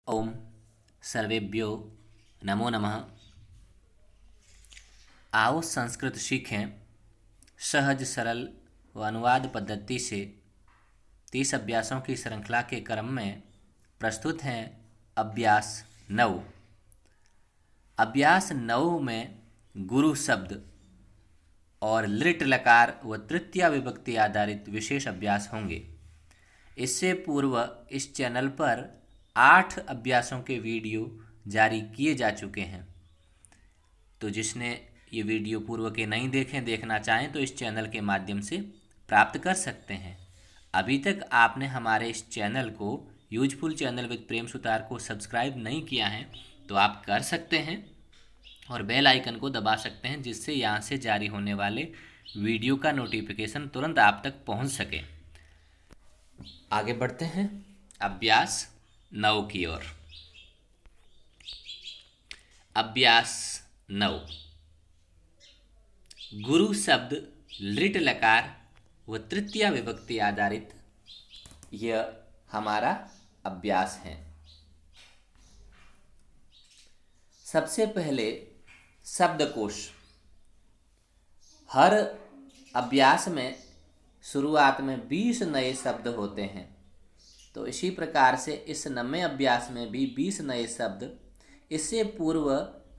ओम सर्वेभ्यो नमो नमः। आओ संस्कृत सीखें सहज सरल व अनुवाद पद्धति से 30 अभ्यासों की श्रृंखला के क्रम में प्रस्तुत हैं अभ्यास 9। अभ्यास 9 में गुरु शब्द और लिट लकार व तृतीया विभक्ति आधारित विशेष अभ्यास होंगे। इससे पूर्व इस चैनल पर 8 अभ्यासों के वीडियो जारी किए जा चुके हैं, तो जिसने ये वीडियो पूर्व के नहीं देखना चाहें तो इस चैनल के माध्यम से प्राप्त कर सकते हैं। अभी तक आपने हमारे इस चैनल को यूजफुल चैनल विद प्रेम सुतार को सब्सक्राइब नहीं किया है तो आप कर सकते हैं और बेल आइकन को दबा सकते हैं, जिससे यहाँ से जारी होने वाले वीडियो का नोटिफिकेशन तुरंत आप तक पहुँच सके। आगे बढ़ते हैं अभ्यास 9 की ओर। अभ्यास 9। गुरु शब्द लिट लकार व तृतीया विभक्ति आधारित यह हमारा अभ्यास है। सबसे पहले शब्दकोश। हर अभ्यास में शुरुआत में 20 नए शब्द होते हैं, तो इसी प्रकार से इस 9वें अभ्यास में भी 20 नए शब्द। इससे पूर्व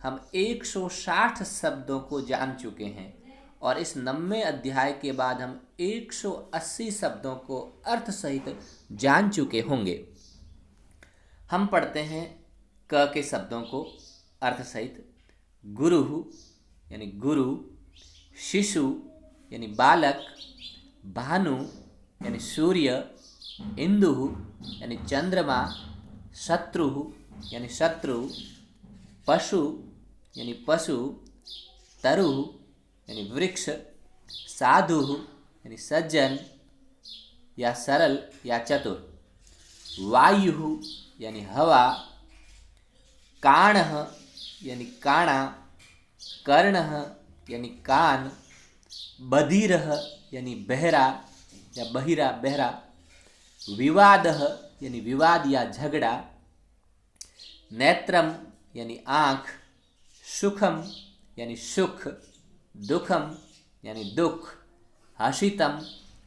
हम 160 शब्दों को जान चुके हैं और इस 9वें अध्याय के बाद हम 180 शब्दों को अर्थ सहित जान चुके होंगे। हम पढ़ते हैं क के शब्दों को अर्थ सहित। गुरु यानी गुरु, शिशु यानी बालक, भानु यानी सूर्य, इंदु यानी चंद्रमा, शत्रु यानी शत्रु, पशु यानी पशु, तरु यानी वृक्ष, साधु यानी सज्जन या सरल या चतुर, वायु यानी हवा, काणः यानी काणा, कर्णः यानी कान, बधिरः यानी बहरा या बहिरा बहरा, विवादः यानी विवाद या झगड़ा, नेत्रम यानी आँख, सुखम यानी सुख, दुखम यानी दुख, हसितम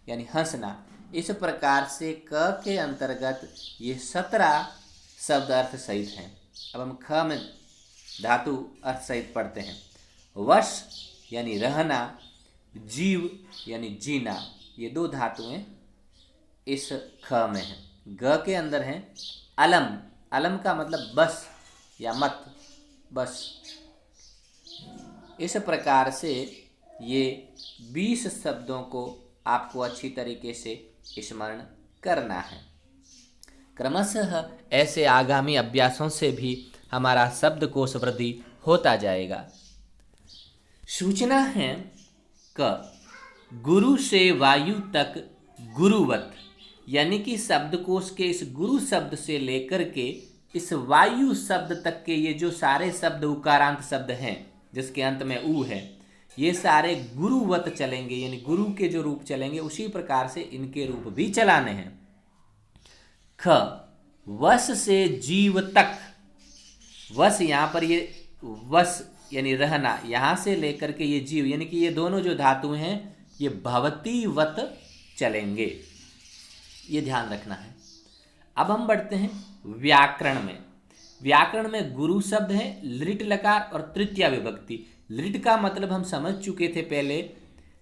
यानी हंसना। इस प्रकार से क के अंतर्गत ये 17 शब्द अर्थ सहित हैं। अब हम ख में धातु अर्थ सहित पढ़ते हैं। वश यानी रहना, जीव यानी जीना, ये 2 धातुएं इस ख में हैं। ग के अंदर हैं अलम। अलम का मतलब बस या मत, बस। इस प्रकार से ये 20 शब्दों को आपको अच्छी तरीके से स्मरण करना है। क्रमशः ऐसे आगामी अभ्यासों से भी हमारा शब्दकोश वृद्धि होता जाएगा। सूचना है क गुरु से वायु तक गुरुवत, यानी कि शब्दकोश के इस गुरु शब्द से लेकर के इस वायु शब्द तक के ये जो सारे शब्द उकारांत शब्द हैं जिसके अंत में ऊ है, ये सारे गुरुवत चलेंगे, यानी गुरु के जो रूप चलेंगे उसी प्रकार से इनके रूप भी चलाने हैं। ख वश से जीव तक। वश यहाँ पर ये वश यानी रहना, यहाँ से लेकर के ये जीव यानी कि ये दोनों जो धातु हैं ये भवतीवत चलेंगे, ये ध्यान रखना है। अब हम बढ़ते हैं व्याकरण में। व्याकरण में गुरु शब्द है लिट लकार और तृतीया विभक्ति। लिट का मतलब हम समझ चुके थे पहले।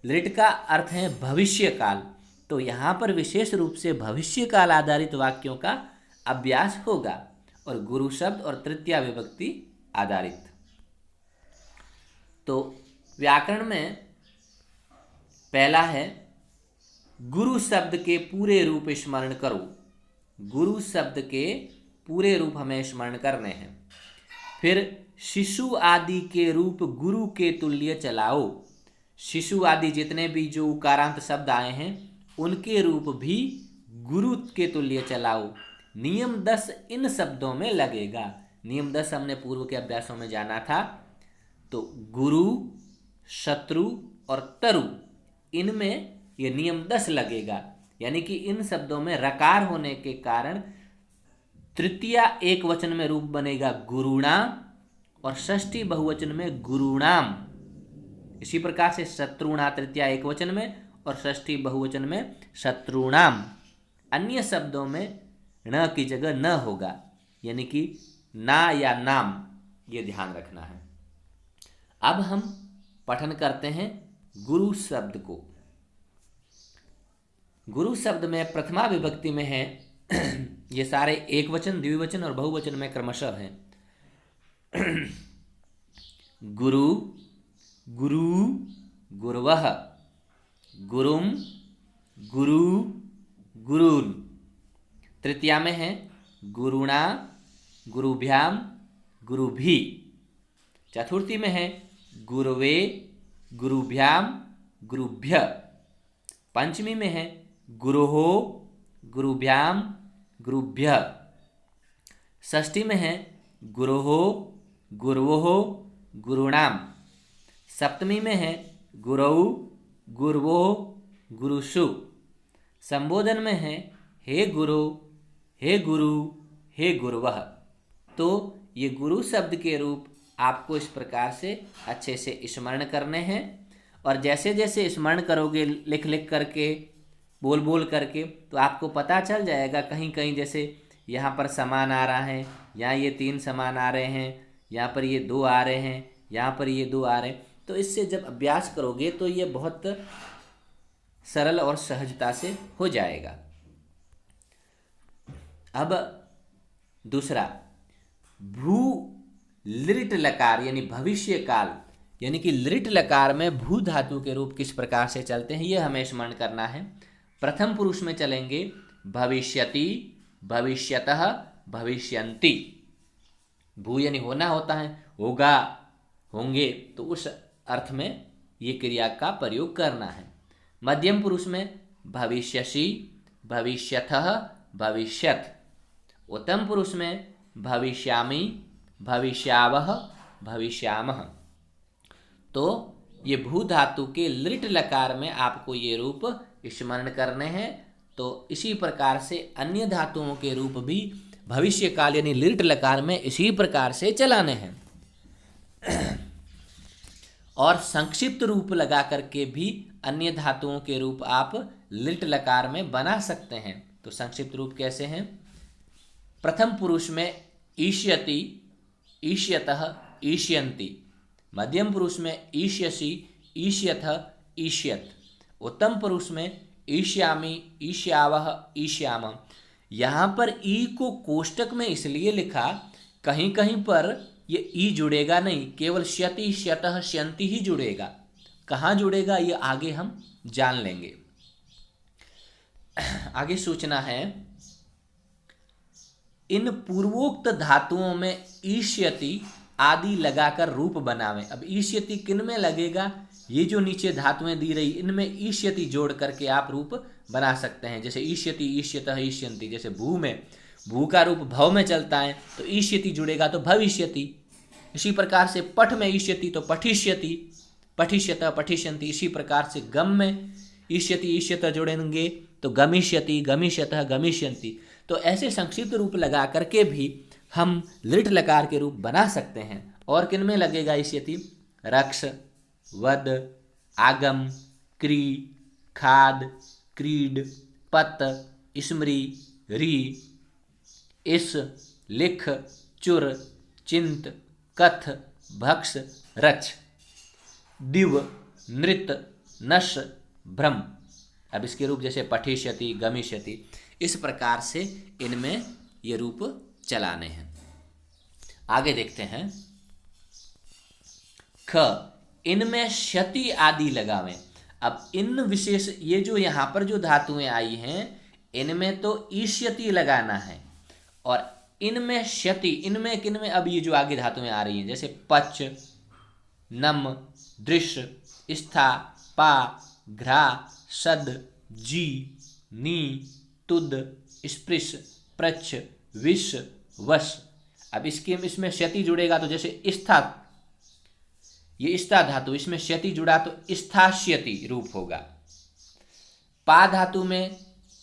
लिट का अर्थ है भविष्य काल, तो यहाँ पर विशेष रूप से भविष्य काल आधारित वाक्यों का अभ्यास होगा और गुरु शब्द और तृतीया विभक्ति आधारित। तो व्याकरण में पहला है गुरु शब्द के पूरे रूप स्मरण करो। गुरु शब्द के पूरे रूप हमें स्मरण करने हैं। फिर शिशु आदि के रूप गुरु के तुल्य चलाओ। शिशु आदि जितने भी जो उकारांत शब्द आए हैं उनके रूप भी गुरु के तुल्य चलाओ। नियम 10 इन शब्दों में लगेगा। नियम 10 हमने पूर्व के अभ्यासों में जाना था। तो गुरु, शत्रु और तरु, इनमें ये नियम 10 लगेगा, यानी कि इन शब्दों में रकार होने के कारण तृतीया एक वचन में रूप बनेगा गुरुणा और षष्ठी बहुवचन में गुरुणाम। इसी प्रकार से शत्रुणा तृतीया एक वचन में और षष्ठी बहुवचन में शत्रुणाम। अन्य शब्दों में न की जगह न होगा, यानी कि ना या नाम, ये ध्यान रखना है। अब हम पठन करते हैं गुरु शब्द को। गुरु शब्द में प्रथमा विभक्ति में है ये सारे एक वचन, द्विवचन और बहुवचन में क्रमशः हैं। गुरु, गुरु, गुरवः, गुरुम, गुरु, गुरुन्। तृतीया में है गुरुणा, गुरुभ्याम, गुरुभि। चतुर्थी में है गुरवे, गुरुभ्याम, गुरुभ्य। पंचमी में है गुरोहो, गुरुभ्याम, गुरुभ्य। षष्ठी में है गुरोहो, गुर्वोहो, गुरुणाम। सप्तमी में है गुरौ, गुर्वो, गुरुषु। संबोधन में है हे गुरु, हे गुरु, हे गुरुवः। तो ये गुरु शब्द के रूप आपको इस प्रकार से अच्छे से स्मरण करने हैं, और जैसे जैसे स्मरण करोगे लिख लिख करके, बोल बोल करके, तो आपको पता चल जाएगा। कहीं कहीं जैसे यहाँ पर समान आ रहा है, यहाँ ये 3 समान आ रहे हैं, यहाँ पर ये 2 आ रहे हैं, यहाँ पर ये 2 आ रहे हैं। तो इससे जब अभ्यास करोगे तो ये बहुत सरल और सहजता से हो जाएगा। अब दूसरा, भू लिट लकार यानी भविष्य काल, यानी कि लिट लकार में भू धातु के रूप किस प्रकार से चलते हैं, ये हमें स्मरण करना है। प्रथम पुरुष में चलेंगे भविष्यति, भविष्यतः, भविष्यन्ति। भू यानी होना होता है, होगा, होंगे, तो उस अर्थ में ये क्रिया का प्रयोग करना है। मध्यम पुरुष में भविष्यसि, भविष्यतः, भविष्यत्। उत्तम पुरुष में भविष्यामि, भविष्यावः, भविष्यामः। तो ये भू धातु के लिट लकार में आपको ये रूप स्मरण करने हैं। तो इसी प्रकार से अन्य धातुओं के रूप भी भविष्य काल यानी लिट लकार में इसी प्रकार से चलाने हैं। और संक्षिप्त रूप लगा करके भी अन्य धातुओं के रूप आप लिट लकार में बना सकते हैं। तो संक्षिप्त रूप कैसे हैं? प्रथम पुरुष में ईष्यति, ईष्यतः, ईष्यन्ति। मध्यम पुरुष में ईष्यसि, ईष्यतः, ईष्यत्। उत्तम पुरुष में ईष्यामि, ईष्यावः, ईष्यामः। यहाँ पर ई को कोष्टक में इसलिए लिखा, कहीं कहीं पर ये ई जुड़ेगा नहीं, केवल श्यति, श्यतः, श्यन्ति ही जुड़ेगा। कहाँ जुड़ेगा ये आगे हम जान लेंगे। आगे सूचना है, इन पूर्वोक्त धातुओं में ईष्यति आदि लगाकर रूप बनावें। अब ईष्यति किन में लगेगा? ये जो नीचे धातुएं दी रही, इनमें ईष्यति जोड़ करके आप रूप बना सकते हैं। जैसे ईष्यति, ईष्यतः, ईष्यन्ति। जैसे भू में, भू का रूप भव में चलता है, तो ईष्यति जुड़ेगा तो भविष्यति। इसी प्रकार से पठ में ईष्यति तो पठिष्यति, पठिष्यतः, पठिष्यन्ति। इसी प्रकार से गम में ईष्यति, ईष्यतः जोड़ेंगे तो गमिष्यति, गमिष्यतः, गमिष्यन्ति। तो ऐसे संक्षिप्त रूप लगा करके भी हम लिट लकार के रूप बना सकते हैं। और किन में लगेगा ईष्यति? रक्ष, वद, आगम, क्री, खाद, क्रीड, पत, स्मृ, री, इस, लिख, चुर, चिंत, कथ, भक्ष, रच, दिव, नृत, नश, भ्रम। अब इसके रूप जैसे पठिष्यति, गमिष्यति, इस प्रकार से इनमें ये रूप चलाने हैं। आगे देखते हैं, ख, इनमें क्षति आदि लगावें। अब इन विशेष, ये जो यहाँ पर जो धातुएं आई हैं, इनमें तो ईष्यति लगाना है, और इनमें क्षति, इनमें किनमें? अब ये जो आगे धातुएं आ रही हैं, जैसे पच, नम, दृश्य, स्था, पा, घ्रा, सद, जी, नी, तुद, स्पृश, प्रच्छ, विष, वश। अब इसमें क्षति जुड़ेगा तो जैसे स्था, ये स्था धातु, इसमें क्षति जुड़ा तो स्थास्यति रूप होगा। पा धातु में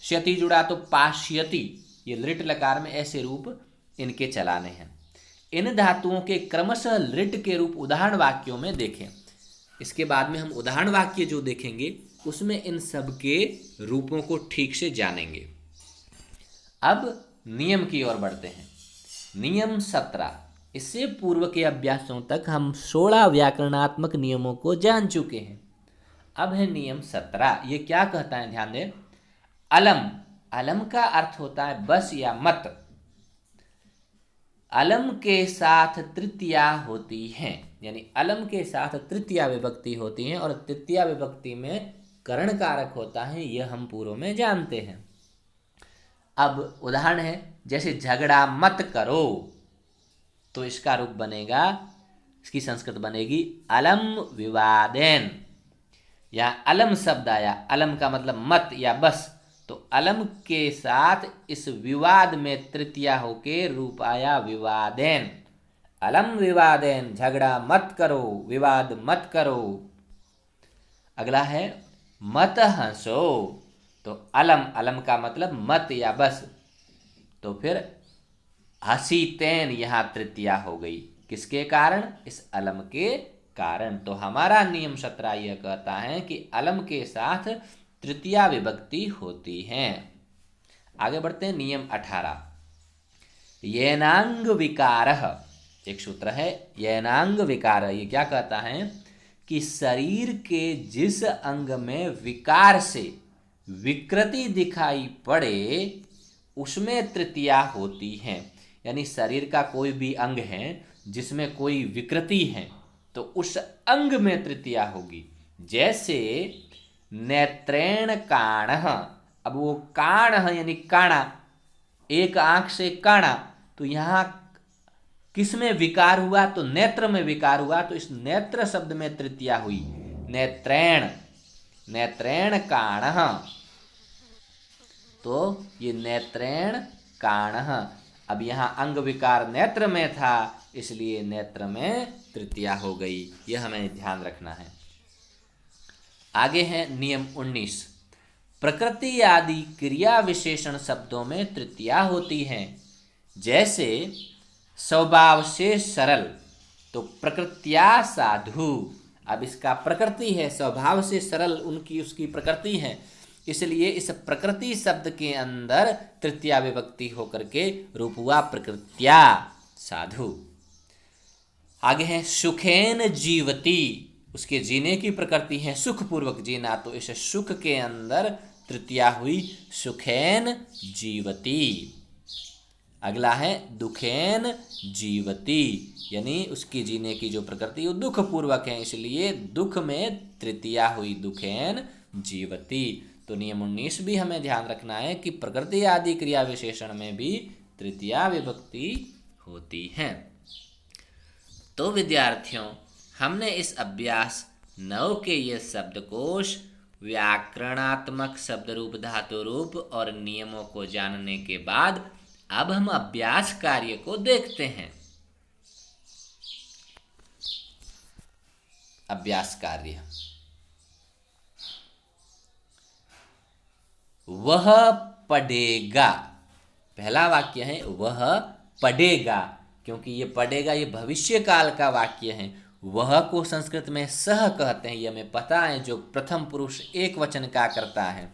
क्षति जुड़ा तो पाश्यति। ये लिट लकार में ऐसे रूप इनके चलाने हैं। इन धातुओं के क्रमशः लिट के रूप उदाहरण वाक्यों में देखें। इसके बाद में हम उदाहरण वाक्य जो देखेंगे उसमें इन सब के रूपों को ठीक से जानेंगे। अब नियम की ओर बढ़ते हैं। नियम 17। इससे पूर्व के अभ्यासों तक हम 16 व्याकरणात्मक नियमों को जान चुके हैं। अब है नियम 17। ये क्या कहता है, ध्यान दें। अलम, अलम का अर्थ होता है बस या मत। अलम के साथ तृतीया होती हैं, यानी अलम के साथ तृतीया विभक्ति होती हैं और तृतीया विभक्ति में करण कारक होता है, यह हम पूर्व में जानते हैं। अब उदाहरण है, जैसे झगड़ा मत करो, तो इसका रूप बनेगा, इसकी संस्कृत बनेगी अलम विवादेन। या अलम शब्द आया, अलम का मतलब मत या बस, तो अलम के साथ इस विवाद में तृतीया होके रूप आया विवादेन। अलम विवादेन, झगड़ा मत करो, विवाद मत करो। अगला है मत हंसो, तो अलम, अलम का मतलब मत या बस, तो फिर हसीतेन यहां तृतीया हो गई। किसके कारण? इस अलम के कारण। तो हमारा नियम 17 यह कहता है कि अलम के साथ तृतीया विभक्ति होती है। आगे बढ़ते हैं। नियम 18। येनांग विकारः, एक सूत्र है येनांग विकारः। ये क्या कहता है कि शरीर के जिस अंग में विकार से विकृति दिखाई पड़े उसमें तृतीया होती है। यानी शरीर का कोई भी अंग है जिसमें कोई विकृति है तो उस अंग में तृतीया होगी। जैसे नेत्रेण काणः, अब वो काण है यानी काणा, एक आंख से काणा, तो यहाँ किसमें विकार हुआ? तो नेत्र में विकार हुआ, तो इस नेत्र शब्द में तृतीया हुई। नेत्रेण, नेत्रेण काणः, तो ये नेत्रेण काणः। अब यहाँ अंग विकार नेत्र में था, इसलिए नेत्र में तृतीया हो गई। यह हमें ध्यान रखना है। आगे है नियम 19। प्रकृति आदि क्रिया विशेषण शब्दों में तृतीया होती हैं। जैसे स्वभाव से सरल, तो प्रकृत्या साधु। अब इसका प्रकृति है, स्वभाव से सरल उनकी उसकी प्रकृति है, इसलिए इस प्रकृति शब्द के अंदर तृतीया विभक्ति होकर के रूप हुआ प्रकृत्या साधु। आगे है सुखेन जीवती, उसके जीने की प्रकृति है सुखपूर्वक जीना, तो इस सुख के अंदर तृतीया हुई सुखेन जीवती। अगला है दुखेन जीवती, यानी उसकी जीने की जो प्रकृति वो दुख पूर्वक है, इसलिए दुख में तृतीया हुई दुखेन जीवती। तो नियम 19 भी हमें ध्यान रखना है कि प्रकृति आदि क्रिया विशेषण में भी तृतीया विभक्ति होती है। तो विद्यार्थियों, हमने इस अभ्यास 9 के ये शब्दकोश, व्याकरणात्मक शब्द रूप, धातु रूप और नियमों को जानने के बाद अब हम अभ्यास कार्य को देखते हैं। अभ्यास कार्य, वह पढ़ेगा। पहला वाक्य है वह पढ़ेगा, क्योंकि ये पढ़ेगा ये भविष्य काल का वाक्य है। वह को संस्कृत में सह कहते हैं, ये हमें पता है, जो प्रथम पुरुष एक वचन का करता है।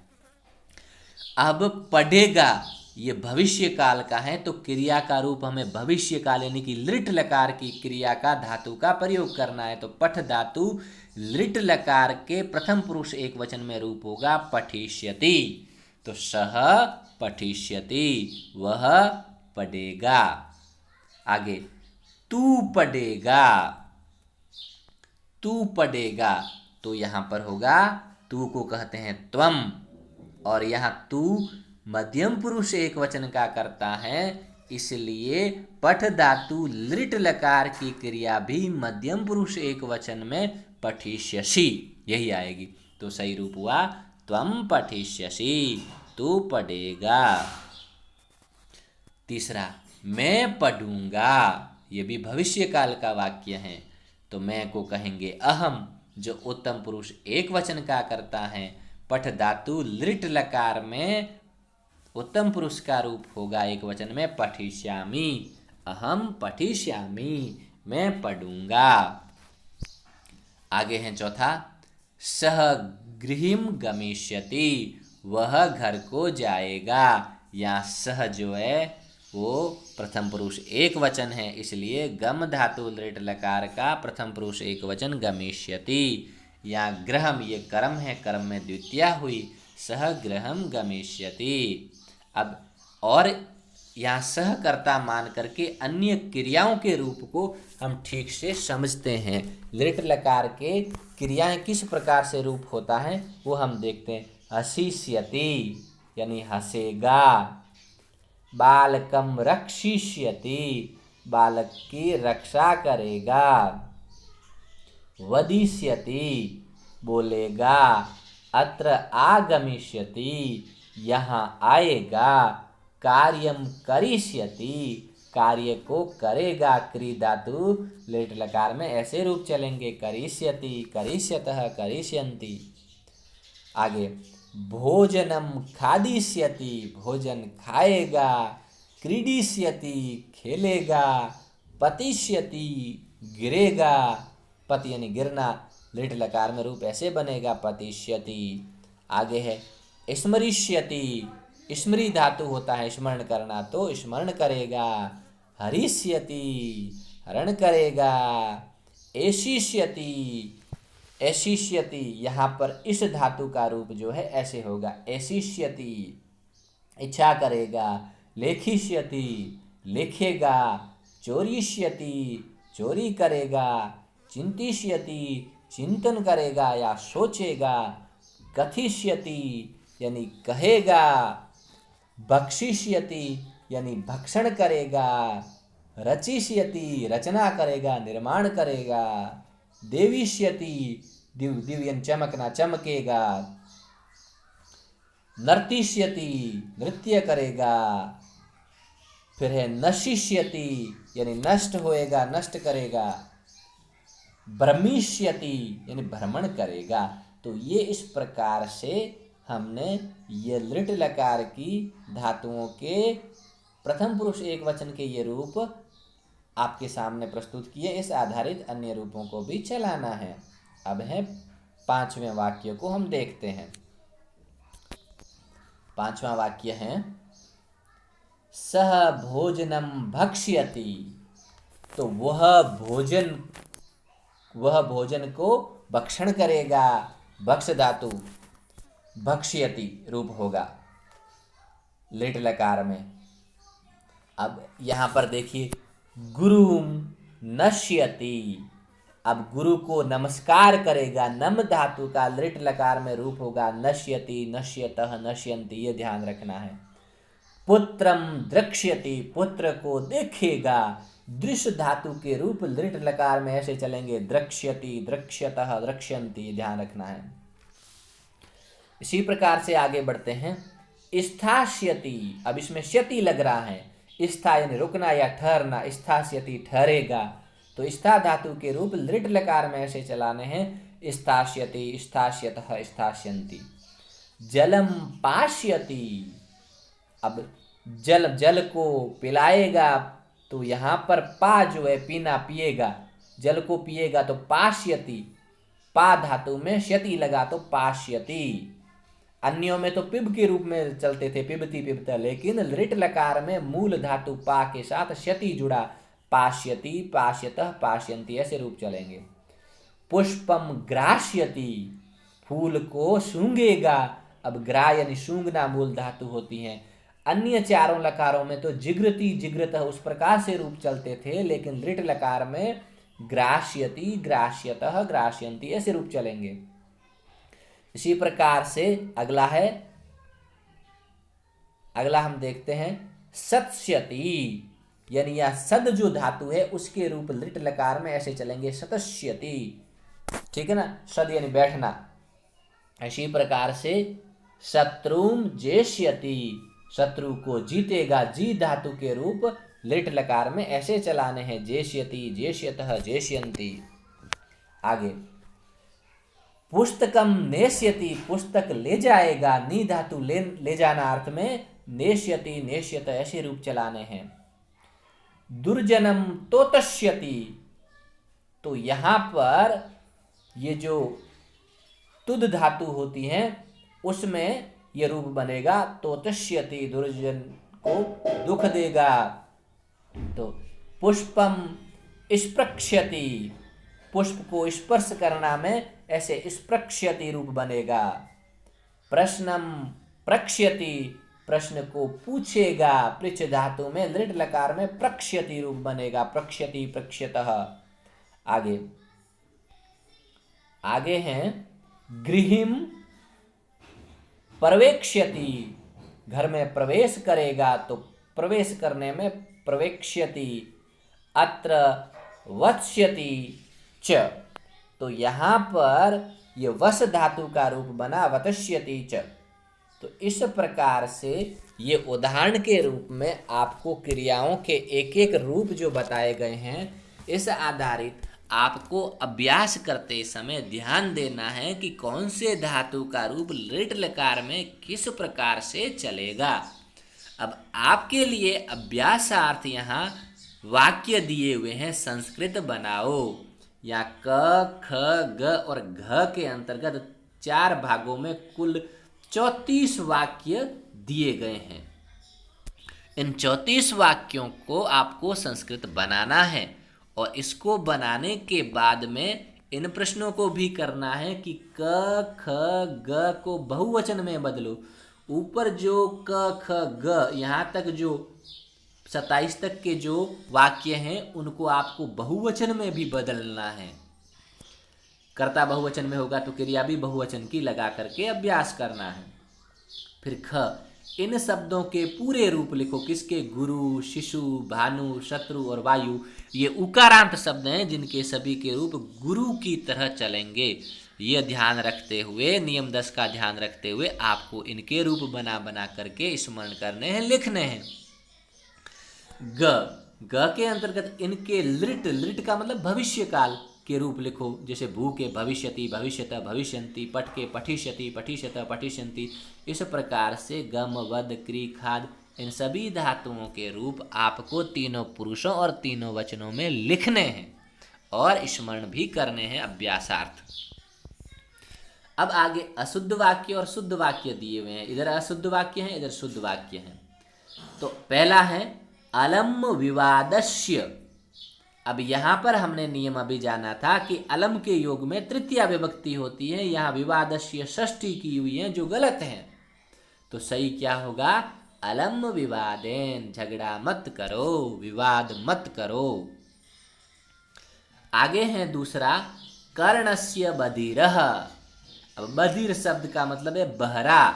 अब पढ़ेगा ये भविष्य काल का है, तो क्रिया का रूप हमें भविष्य काल यानी कि लिट लकार की क्रिया का धातु का प्रयोग करना है। तो पठ धातु लिट लकार के प्रथम पुरुष एक वचन में रूप होगा पठिष्यति। तो सह पठिष्यति, वह पढ़ेगा। आगे तू पढ़ेगा, तू पढ़ेगा, तो यहां पर होगा तू को कहते हैं त्वम, और यहां तू मध्यम पुरुष एक वचन का करता है, इसलिए पठ धातु लिट लकार की क्रिया भी मध्यम पुरुष एक वचन में पठिष्यसि यही आएगी। तो सही रूप हुआ त्वम पठिष्यसि, तू पढ़ेगा। तीसरा मैं पढ़ूंगा, ये भी भविष्य काल का वाक्य है। तो मैं को कहेंगे अहम, जो उत्तम पुरुष एक वचन का करता है। पठ धातु लिट लकार में उत्तम पुरुष का रूप होगा एक वचन में पठिष्यामि, अहम पठिष्यामि, मैं पढ़ूंगा। आगे है चौथा, सह गृहिम गमिष्यति, वह घर को जाएगा। यहाँ सह जो है वो प्रथम पुरुष एक वचन है, इसलिए गम धातु लृट लकार का प्रथम पुरुष एक वचन गमिष्यति। यहाँ ग्रहम ये कर्म है, कर्म में द्वितीया हुई, सह ग्रहम गमिष्यति। अब और यहाँ सहकर्ता मान करके अन्य क्रियाओं के रूप को हम ठीक से समझते हैं। लृट लकार के क्रियाएं किस प्रकार से रूप होता है वो हम देखते हैं। हसिष्यति यानी हंसेगा, बालकम रक्षिष्यति बालक की रक्षा करेगा, वदिष्यति बोलेगा, अत्र आगमिष्यति यहाँ आएगा, कार्यम करिष्यति कार्य को करेगा। क्री धातु लेट लकार में ऐसे रूप चलेंगे, करिष्यति, करिष्यतः, करिष्यन्ति। आगे भोजनम खादिष्यति भोजन खाएगा, क्रीडिष्यति खेलेगा, पतिष्यति गिरेगा, पति यानी गिरना, लिट लकार में रूप ऐसे बनेगा, पतिष्यति। आगे है स्मरिष्यति, स्मृति धातु होता है स्मरण करना, तो स्मरण करेगा, हरिष्यति हरण करेगा, एशिष्यति एशिष्यति, यहाँ पर इस धातु का रूप जो है ऐसे होगा, एशिष्यति इच्छा करेगा, लेखिष्यति लिखेगा, चोरिष्यति चोरी करेगा, चिंतिष्यति चिंतन करेगा या सोचेगा, कथिष्यति यानी कहेगा, भक्षिष्यति यानी भक्षण करेगा, रचिष्यति रचना करेगा, निर्माण करेगा, देविष्यति दिव दिव यानी चमकना, चमकेगा, नर्तिष्यति नृत्य करेगा, फिर है नशिष्यति यानी नष्ट होएगा, नष्ट करेगा, भ्रमिष्यति यानी भ्रमण करेगा। तो ये इस प्रकार से हमने ये लृट लकार की धातुओं के प्रथम पुरुष एक वचन के ये रूप आपके सामने प्रस्तुत किए। इस आधारित अन्य रूपों को भी चलाना है। अब है पांचवें वाक्य को हम देखते हैं। पांचवा वाक्य है सह भोजनम भक्ष्यति, तो वह भोजन को भक्षण करेगा, भक्ष धातु भक्ष्यति रूप होगा लिट लकार में। अब यहाँ पर देखिए गुरुम नश्यति, अब गुरु को नमस्कार करेगा, नम धातु का लिट लकार में रूप होगा नश्यति, नश्यतः, नश्यन्ति, ये ध्यान रखना है। पुत्रम द्रक्ष्यति, पुत्र को देखेगा, दृश्य धातु के रूप लिट लकार में ऐसे चलेंगे, द्रक्ष्यति, द्रक्ष्यतः, द्रक्ष्यन्ति, ध्यान रखना है। इसी प्रकार से आगे बढ़ते हैं। स्थास्यति, अब इसमें श्यति लग रहा है, स्था यानी रुकना या ठहरना, स्थास्यति ठहरेगा, तो स्था धातु के रूप लिट लकार में ऐसे चलाने हैं, स्थास्यति, स्थास्यतः, स्थास्यन्ति। जलम पास्यति, अब जल को पिलाएगा, तो यहाँ पर पा जो है पीना, पिएगा, जल को पिएगा, तो पास्यति, पा धातु में श्यति लगा तो पास्यति। अन्यों में तो पिब के रूप में चलते थे, पिबती पिबता, लेकिन लिट लकार में मूल धातु पा के साथ श्यति जुड़ा, पास्यति, पास्यतः, पास्यन्ति, ऐसे रूप चलेंगे। पुष्पम ग्रास्यति, फूल को सूंघेगा, अब ग्रा यानी सूंघना मूल धातु होती है। अन्य चारों लकारों में तो जिग्रति, जिग्रतः उस प्रकार से रूप चलते थे, लेकिन लिट लकार में ग्रास्यति, ग्रास्यतः, ग्रास्यन्ति, ऐसे रूप चलेंगे। इसी प्रकार से अगला हम देखते हैं सत्स्यति, यानी यह सद जो धातु है उसके रूप लिट लकार में ऐसे चलेंगे, सतस्यति, ठीक है ना, सद यानी बैठना। इसी प्रकार से शत्रुम जेष्यति, शत्रु को जीतेगा, जी धातु के रूप लिट लकार में ऐसे चलाने हैं, जेष्यति, जेष्यतः, जेष्यन्ति। आगे पुस्तकम नेष्यति, पुस्तक ले जाएगा, नी धातु ले जाना अर्थ में, नेष्यति, नेष्यत, ऐसे रूप चलाने हैं। दुर्जनम तोतष्यति। तो यहाँ पर ये जो तुद धातु होती है उसमें ये रूप बनेगा तोतष्यति, दुर्जन को दुख देगा। तो पुष्पम स्पृक्ष्यति, पुष्प को स्पर्श करना में ऐसे स्पृक्ष्यति रूप बनेगा। प्रश्नम प्रक्ष्यति, प्रश्न को पूछेगा, पृच्छ धातु में लृट लकार में प्रक्ष्यति रूप बनेगा, प्रक्ष्यति प्रक्ष्यतः। आगे आगे हैं गृहिम प्रवेक्ष्यति, घर में प्रवेश करेगा, तो प्रवेश करने में प्रवेक्ष्यति। अत्र वत्स्यति च, तो यहाँ पर ये वस धातु का रूप बना वत्स्यति च। तो इस प्रकार से ये उदाहरण के रूप में आपको क्रियाओं के एक एक रूप जो बताए गए हैं, इस आधारित आपको अभ्यास करते समय ध्यान देना है कि कौन से धातु का रूप लृट लकार में किस प्रकार से चलेगा। अब आपके लिए अभ्यासार्थ यहाँ वाक्य दिए हुए हैं, संस्कृत बनाओ। या क ख ग और घ के अंतर्गत 4 भागों में कुल 34 वाक्य दिए गए हैं। इन 34 वाक्यों को आपको संस्कृत बनाना है और इसको बनाने के बाद में इन प्रश्नों को भी करना है कि क ख ग को बहुवचन में बदलो। ऊपर जो क ख ग यहाँ तक जो 27 तक के जो वाक्य हैं उनको आपको बहुवचन में भी बदलना है। कर्ता बहुवचन में होगा तो क्रिया भी बहुवचन की लगा करके अभ्यास करना है। फिर ख, इन शब्दों के पूरे रूप लिखो। किसके? गुरु, शिशु, भानु, शत्रु और वायु। ये उकारांत शब्द हैं जिनके सभी के रूप गुरु की तरह चलेंगे। ये ध्यान रखते हुए, नियम 10 का ध्यान रखते हुए आपको इनके रूप बना बना करके स्मरण करने हैं, लिखने हैं। ग, ग के अंतर्गत इनके लृट, लृट का मतलब भविष्य काल के रूप लिखो। जैसे भू के भविष्यति, भविष्यतः, भविष्यन्ति, पट के पठिष्यति, पठिष्यतः, पठिष्यन्ति। इस प्रकार से गम, वद, क्री, खाद, इन सभी धातुओं के रूप आपको तीनों पुरुषों और तीनों वचनों में लिखने हैं और स्मरण भी करने हैं अभ्यासार्थ। अब आगे अशुद्ध वाक्य और शुद्ध वाक्य दिए हुए हैं। इधर अशुद्ध वाक्य हैं, इधर शुद्ध वाक्य हैं। तो पहला है अलम विवादस्य। अब यहाँ पर हमने नियम अभी जाना था कि अलम के योग में तृतीया विभक्ति होती है, यहाँ विवादस्य षष्ठी की हुई है जो गलत है। तो सही क्या होगा? अलम विवादेन, झगड़ा मत करो, विवाद मत करो। आगे है दूसरा कर्णस्य बधिरः। अब बधिर शब्द का मतलब है बहरा।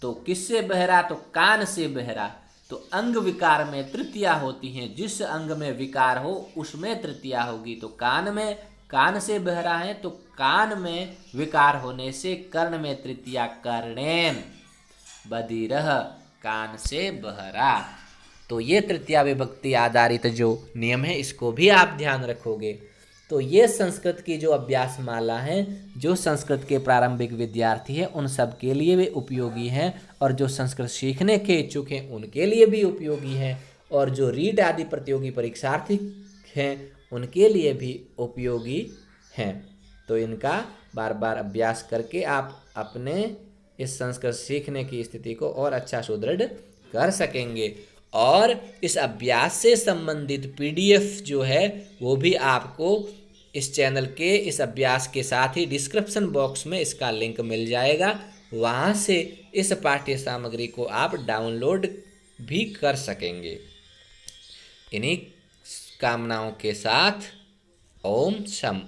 तो किससे बहरा? तो कान से बहरा। तो अंग विकार में तृतीया होती हैं, जिस अंग में विकार हो उसमें तृतीया होगी। तो कान में, कान से बहरा है तो कान में विकार होने से कर्ण में तृतीया, कर्णेन। बधिरः, कान से बहरा। तो ये तृतीया विभक्ति आधारित जो नियम है इसको भी आप ध्यान रखोगे। तो ये संस्कृत की जो अभ्यास माला है, जो संस्कृत के प्रारंभिक विद्यार्थी हैं उन सब के लिए भी उपयोगी हैं, और जो संस्कृत सीखने के इच्छुक हैं उनके लिए भी उपयोगी हैं, और जो रीट आदि प्रतियोगी परीक्षार्थी हैं उनके लिए भी उपयोगी हैं। तो इनका बार बार अभ्यास करके आप अपने इस संस्कृत सीखने की स्थिति को और अच्छा सुदृढ़ कर सकेंगे। और इस अभ्यास से संबंधित PDF जो है वो भी आपको इस चैनल के इस अभ्यास के साथ ही डिस्क्रिप्शन बॉक्स में इसका लिंक मिल जाएगा। वहाँ से इस पाठ्य सामग्री को आप डाउनलोड भी कर सकेंगे। इन्हीं कामनाओं के साथ ओम शम।